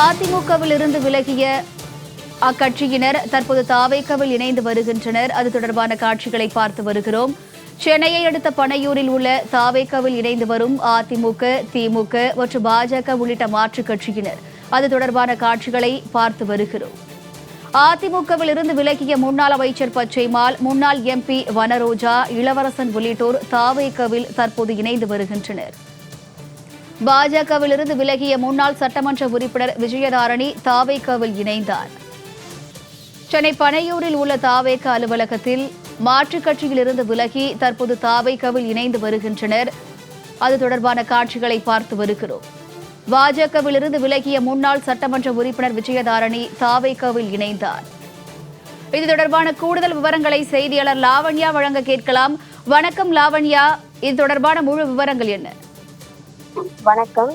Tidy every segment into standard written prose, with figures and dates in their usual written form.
அதிமுகவில் இருந்து விலகிய அக்கட்சியினர் தற்போது தாவேகவில் இணைந்து வருகின்றனர். அது தொடர்பான காட்சிகளை பார்த்து வருகிறோம். சென்னையை அடுத்த பனையூரில் உள்ள தாவேகவில் இணைந்து வரும் அதிமுக, திமுக மற்றும் பாஜக உள்ளிட்ட மாற்றுக் கட்சியினர் அது தொடர்பான காட்சிகளை பார்த்து வருகிறோம். அதிமுகவில் இருந்து விலகிய முன்னாள் அமைச்சர் பச்சைமால், முன்னாள் எம்பி வனரோஜா, இளவரசன் உள்ளிட்டோர் தாவேகவில் தற்போது இணைந்து வருகின்றனர். பாஜகவில் இருந்து விலகிய முன்னாள் சட்டமன்ற உறுப்பினர் விஜயதாரணி தாவேகவில் இணைந்தார். சென்னை பனையூரில் உள்ள தாவேக அலுவலகத்தில் மாற்றுக் கட்சியில் இருந்து விலகி தற்போது தாவேகவில் இணைந்து வருகின்றனர். அது தொடர்பான காட்சிகளை பார்த்து வருகிறோம். பாஜகவில் இருந்து விலகிய முன்னாள் சட்டமன்ற உறுப்பினர் விஜயதாரணி தாவேகவில் இணைந்தார். இது தொடர்பான கூடுதல் விவரங்களை செய்தியாளர் லாவண்யா வழங்க கேட்கலாம். வணக்கம் லாவண்யா, இது தொடர்பான முழு விவரங்கள் என்ன? வணக்கம்.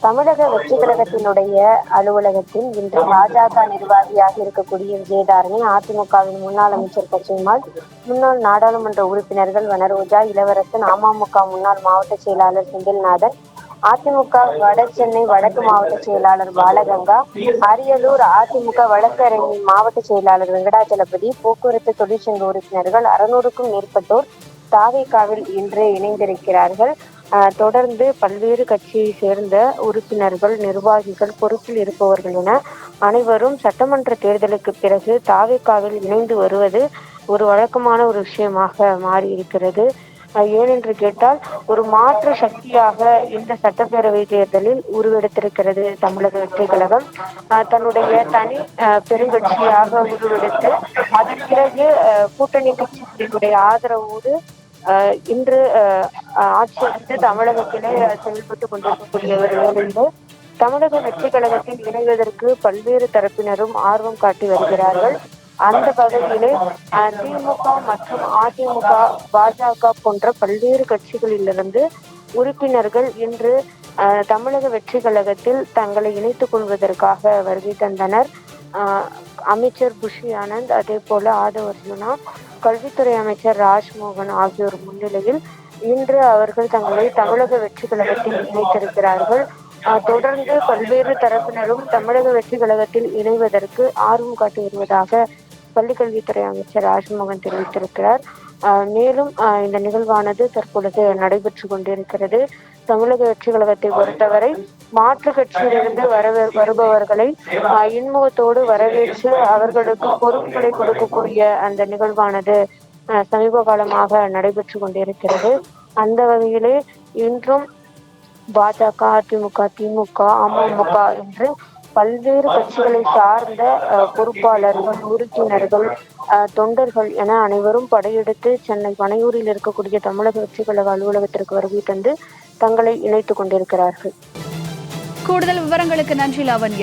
தமிழக வெற்றி கழகத்தினுடைய அலுவலகத்தில் இன்று பாஜக நிர்வாகியாக இருக்கக்கூடிய விஜயதாரணி, அதிமுகவின் முன்னாள் அமைச்சர் பச்சைமால், முன்னாள் நாடாளுமன்ற உறுப்பினர்கள் வனரோஜா, இளவரசன், அமமுக முன்னாள் மாவட்ட செயலாளர் செந்தில்நாதன், அதிமுக வட சென்னை வடக்கு மாவட்ட செயலாளர் பாலகங்கா, அரியலூர் அதிமுக வழக்கறிஞர் மாவட்ட செயலாளர் வெங்கடாச்சலபதி, போக்குவரத்து தொழிற்சங்க உறுப்பினர்கள் 600க்கும் மேற்பட்டோர் தாவேகாவில் இன்று இணைந்திருக்கிறார்கள். தொடர்ந்து பல்வேறு கட்சியை சேர்ந்த உறுப்பினர்கள், நிர்வாகிகள், பொறுப்பில் இருப்பவர்கள் என அனைவரும் சட்டமன்ற தேர்தலுக்கு பிறகு தாவேகாவில் இணைந்து வருவது ஒரு வழக்கமான ஒரு விஷயமாக மாறியிருக்கிறது. ஏனென்று கேட்டால், ஒரு மாற்று சக்தியாக இந்த சட்டப்பேரவை தேர்தலில் உருவெடுத்திருக்கிறது தமிழக வெற்றி கழகம். தன்னுடைய தனி பெருங்கட்சியாக உருவெடுத்து அதன் பிறகு கூட்டணி கட்சிகளுடைய ஆதரவோடு இன்று ஆட்சியமைத்து தமிழகத்திலே செயல்பட்டு கொண்டிருக்கக்கூடிய ஒரு வேளையிலே தமிழக வெற்றி கழகத்தில் இணைவதற்கு பல்வேறு தரப்பினரும் ஆர்வம் காட்டி வருகிறார்கள். அந்த வகையிலே திமுக மற்றும் அதிமுக, பாஜக போன்ற பல்வேறு கட்சிகளிலிருந்து உறுப்பினர்கள் இன்று தமிழக வெற்றி கழகத்தில் தங்களை இணைத்துக் கொள்வதற்காக வருகை தந்தனர். அமைச்சர் புஷி ஆனந்த், அதே போல ஆதவ் அர்ஜுனா, கல்வித்துறை அமைச்சர் ராஜ்மோகன் ஆகியோர் முன்னிலையில் இன்று அவர்கள் தங்களை தமிழக வெற்றி கழகத்தில் இணைத்திருக்கிறார்கள். தொடர்ந்து பல்வேறு தரப்பினரும் தமிழக வெற்றி கழகத்தில் இணைவதற்கு ஆர்வம் காட்டி வருவதாக பள்ளிக்கல்வித்துறை அமைச்சர் ராஜ்மோகன் தெரிவித்திருக்கிறார். மேலும் இந்த நிகழ்வானது தற்பொழுது நடைபெற்று கொண்டிருக்கிறது. தமிழக வெற்றி கழகத்தை பொறுத்தவரை மாற்று கட்சியிலிருந்து வருபவர்களை இன்முகத்தோடு வரவேற்று அவர்களுக்கு பொறுப்புகளை கொடுக்கக்கூடிய அந்த நிகழ்வானது சமீப காலமாக நடைபெற்று கொண்டிருக்கிறது. அந்த வகையிலே இன்றும் பாஜக, அதிமுக, திமுக, அமமுக என்று பல்வேறு கட்சிகளை சார்ந்த பொறுப்பாளர்கள், உறுப்பினர்கள், தொண்டர்கள் என அனைவரும் படையெடுத்து சென்னை பனையூரில் இருக்கக்கூடிய தமிழக வெற்றி கழக அலுவலகத்திற்கு வருகை தந்து தங்களை இணைத்துக் கொண்டிருக்கிறார்கள். கூடுதல் விவரங்களுக்கு நன்றி லாவண்யா.